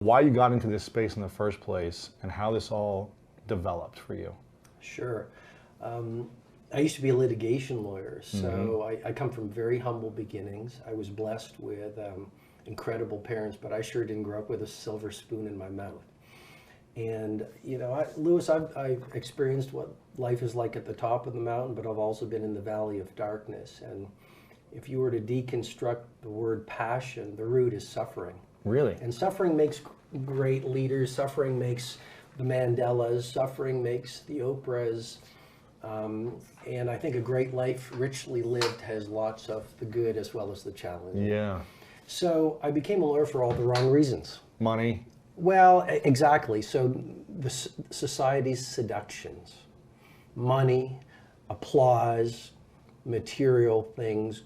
why you got into this space in the first place and how this all developed for you. Sure. I used to be a litigation lawyer, so I come from very humble beginnings. I was blessed with incredible parents, but I sure didn't grow up with a silver spoon in my mouth. And, Lewis, I've experienced what life is like at the top of the mountain, but I've also been in the valley of darkness. And if you were to deconstruct the word passion, the root is suffering. Really? And suffering makes great leaders, suffering makes the Mandelas, suffering makes the Oprahs. And I think a great life, richly lived, has lots of the good as well as the challenge. Yeah. So I became a lawyer for all the wrong reasons. Money. Well, exactly. So the society's seductions, money, applause, material things,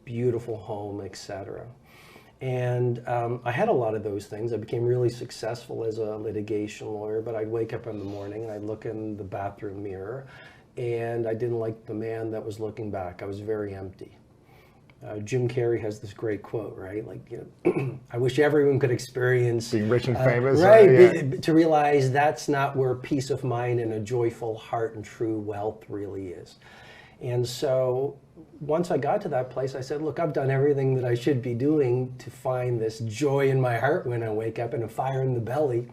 beautiful home, etc. And I had a lot of those things. I became really successful as a litigation lawyer, but I'd wake up in the morning and I'd look in the bathroom mirror and I didn't like the man that was looking back. I was very empty. Jim Carrey has this great quote, right? Like, I wish everyone could experience being rich and famous. Right, Yeah. to realize that's not where peace of mind and a joyful heart and true wealth really is. And so once I got to that place, I said, look, I've done everything that I should be doing to find this joy in my heart when I wake up and a fire in the belly.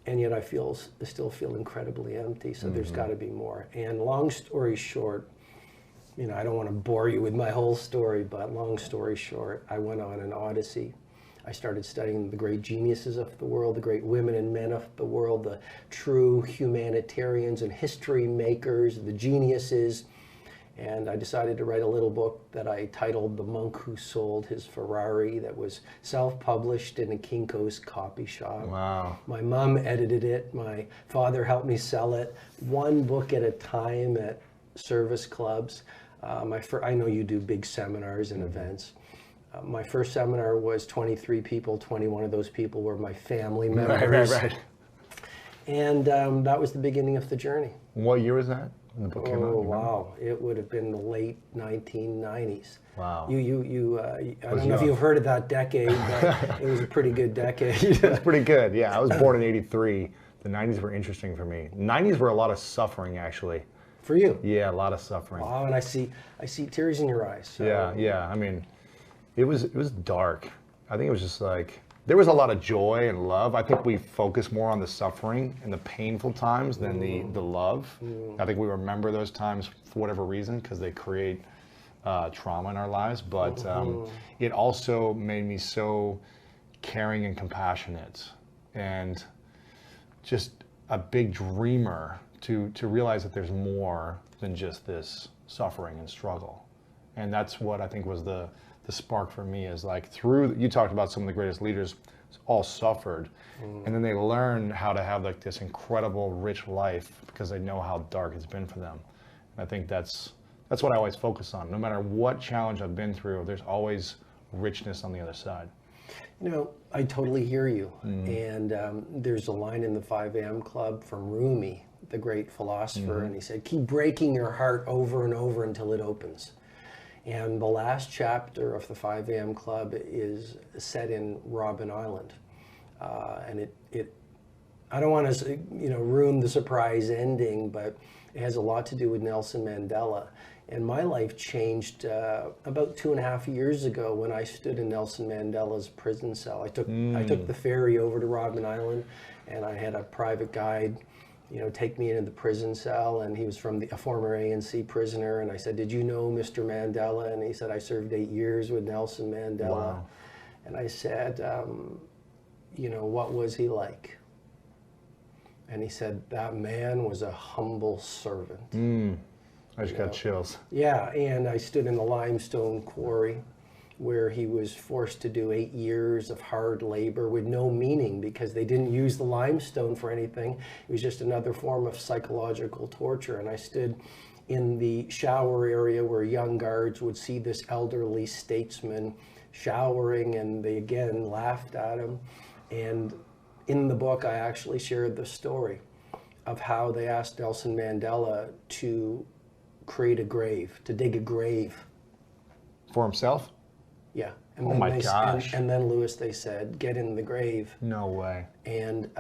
And yet I still feel incredibly empty. So there's got to be more. And long story short, I don't want to bore you with my whole story, but long story short, I went on an odyssey. I started studying the great geniuses of the world, the great women and men of the world, the true humanitarians and history makers, the geniuses. And I decided to write a little book that I titled The Monk Who Sold His Ferrari, that was self-published in a Kinko's copy shop. Wow. My mom edited it. My father helped me sell it, one book at a time at service clubs. I know you do big seminars and events. My first seminar was 23 people. 21 of those people were my family members. Right. And that was the beginning of the journey. What year was that when the book came out? Oh, wow. It would have been the late 1990s. Wow. I don't know if you've heard of that decade, but it was a pretty good decade. It was pretty good, yeah. I was born in '83. The 90s were interesting for me. 90s were a lot of suffering, actually. For you? Yeah, a lot of suffering. Wow, and I see tears in your eyes. So. Yeah. I mean, it was dark. I think it was just like, there was a lot of joy and love. I think we focus more on the suffering and the painful times than the love. I think we remember those times for whatever reason because they create trauma in our lives. But it also made me so caring and compassionate and just a big dreamer to realize that there's more than just this suffering and struggle. And that's what I think was the spark for me, is like, you talked about some of the greatest leaders all suffered, and then they learn how to have like this incredible rich life because they know how dark it's been for them. And I think that's what I always focus on. No matter what challenge I've been through, there's always richness on the other side. I totally hear you. And there's a line in the 5 a.m. Club from Rumi, the great philosopher, and he said, keep breaking your heart over and over until it opens. And the last chapter of the 5 a.m. Club is set in Robben Island. And I don't want to, ruin the surprise ending, but it has a lot to do with Nelson Mandela. And my life changed about 2.5 years ago when I stood in Nelson Mandela's prison cell. I took the ferry over to Robben Island, and I had a private guide, take me into the prison cell, and he was a former ANC prisoner, and I said, did you know Mr. Mandela? And he said, I served 8 years with Nelson Mandela. Wow. And I said, what was he like? And he said, that man was a humble servant. I just got chills. Yeah, and I stood in the limestone quarry where he was forced to do 8 years of hard labor with no meaning because they didn't use the limestone for anything. It was just another form of psychological torture. And I stood in the shower area where young guards would see this elderly statesman showering, and they again laughed at him. And in the book, I actually shared the story of how they asked Nelson Mandela to create a grave, to dig a grave. For himself? Yeah. And Oh then my they, gosh. And then Lewis, they said, get in the grave. No way. And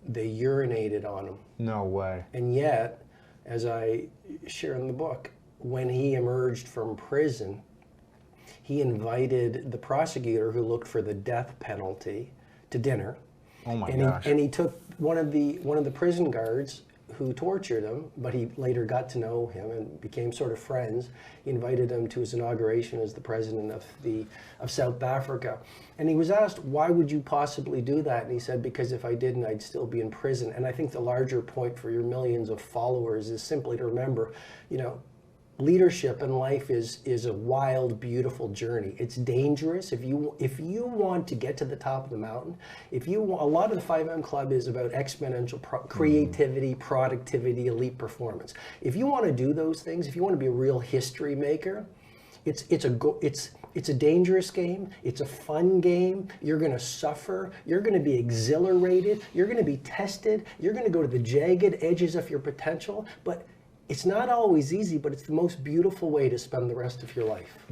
they urinated on him. No way. And yet, as I share in the book, when he emerged from prison, he invited the prosecutor who looked for the death penalty to dinner. Oh my And gosh. he took one of the prison guards who tortured him, but he later got to know him and became sort of friends. He invited him to his inauguration as the president of South Africa. And he was asked, why would you possibly do that? And he said, because if I didn't, I'd still be in prison. And I think the larger point for your millions of followers is simply to remember, you know, leadership in life is a wild, beautiful journey. It's dangerous. If you want to get to the top of the mountain, a lot of the 5M Club is about exponential creativity, productivity, elite performance. If you want to do those things, if you want to be a real history maker, it's a dangerous game. It's a fun game. You're going to suffer. You're going to be exhilarated. You're going to be tested. You're going to go to the jagged edges of your potential. But it's not always easy, but it's the most beautiful way to spend the rest of your life.